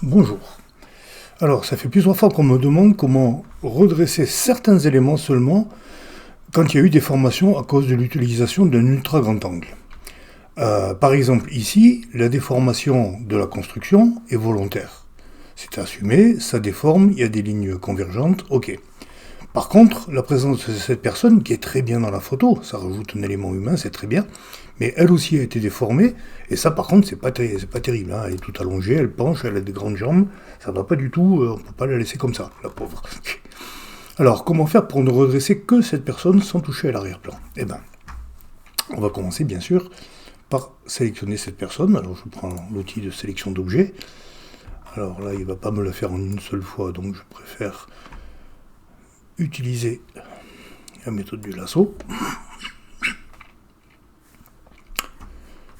Bonjour. Alors, ça fait plusieurs fois qu'on me demande comment redresser certains éléments seulement quand il y a eu des formations à cause de l'utilisation d'un ultra grand angle. Par exemple, ici, la déformation de la construction est volontaire. C'est assumé, ça déforme, il y a des lignes convergentes, ok. Par contre, la présence de cette personne, qui est très bien dans la photo, ça rajoute un élément humain, c'est très bien, mais elle aussi a été déformée, et ça par contre, c'est pas terrible, hein. Elle est toute allongée, elle penche, elle a des grandes jambes, ça va pas du tout, on peut pas la laisser comme ça, la pauvre. Alors, comment faire pour ne redresser que cette personne sans toucher à l'arrière-plan? Eh ben, on va commencer bien sûr par sélectionner cette personne. Alors, je prends l'outil de sélection d'objets. Alors là, il va pas me le faire en une seule fois, donc je préfère utiliser la méthode du lasso.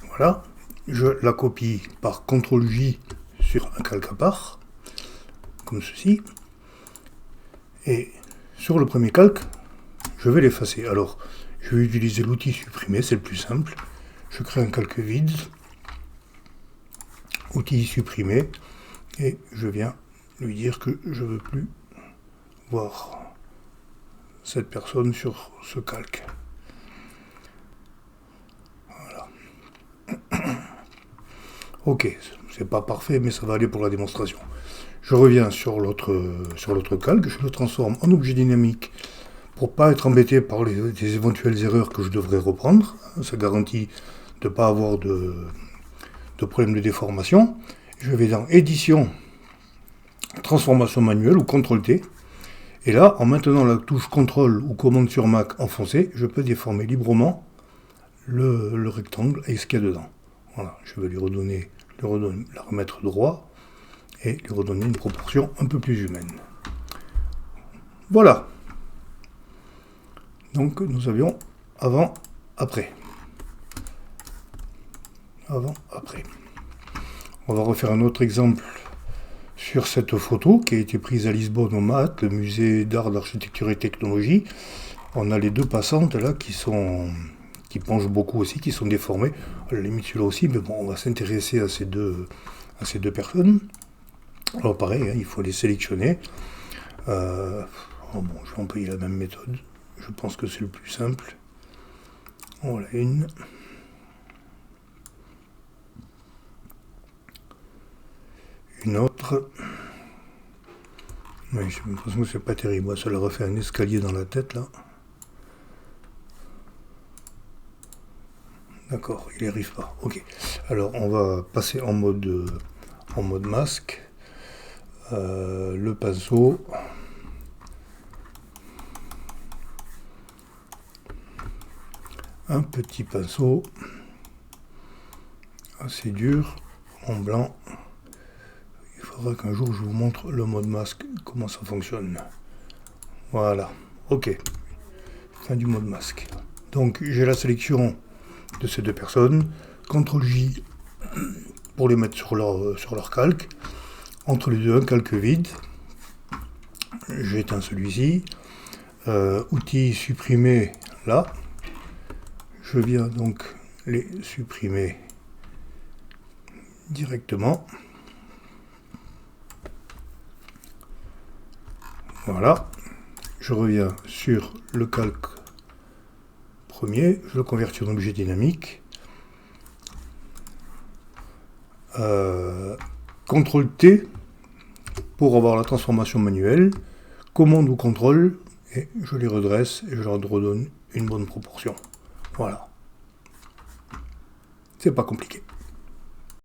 Voilà, je la copie par CTRL-J sur un calque à part, comme ceci. Et sur le premier calque, je vais l'effacer. Alors, je vais utiliser l'outil supprimer, c'est le plus simple. Je crée un calque vide, outil supprimer, et je viens lui dire que je ne veux plus voir cette personne sur ce calque. Voilà. Ok, c'est pas parfait, mais ça va aller pour la démonstration. Je reviens sur l'autre calque, je le transforme en objet dynamique pour pas être embêté par des éventuelles erreurs que je devrais reprendre. Ça garantit de ne pas avoir de problème de déformation. Je vais dans édition, transformation manuelle ou CTRL-T. Et là, en maintenant la touche CTRL ou commande sur Mac enfoncée, je peux déformer librement le rectangle et ce qu'il y a dedans. Voilà, je vais la remettre droit et lui redonner une proportion un peu plus humaine. Voilà. Donc nous avions avant, après. Avant, après. On va refaire un autre exemple sur cette photo qui a été prise à Lisbonne au MAT, le musée d'art, d'architecture et technologie. On a les deux passantes là qui penchent beaucoup aussi, qui sont déformées. À la limite celui-là aussi, mais bon, on va s'intéresser à ces deux personnes. Alors pareil, hein, il faut les sélectionner. Bon, je vais employer la même méthode. Je pense que c'est le plus simple. Voilà une. Une autre. Mais j'ai l'impression que c'est pas terrible. Moi, ça leur a fait un escalier dans la tête là. D'accord, il n'y arrive pas. Ok. Alors on va passer en mode masque. Le pinceau. Un petit pinceau assez dur, en blanc. Il faudra qu'un jour je vous montre le mode masque, comment ça fonctionne. Voilà, ok. Fin du mode masque. Donc j'ai la sélection de ces deux personnes. CTRL-J pour les mettre sur leur calque. Entre les deux, un calque vide. J'éteins celui-ci. Outil supprimer là. Je viens donc les supprimer directement. Voilà. Je reviens sur le calque premier. Je le convertis en objet dynamique. CTRL-T pour avoir la transformation manuelle. Commande ou CTRL et je les redresse et je leur redonne une bonne proportion. Voilà. C'est pas compliqué.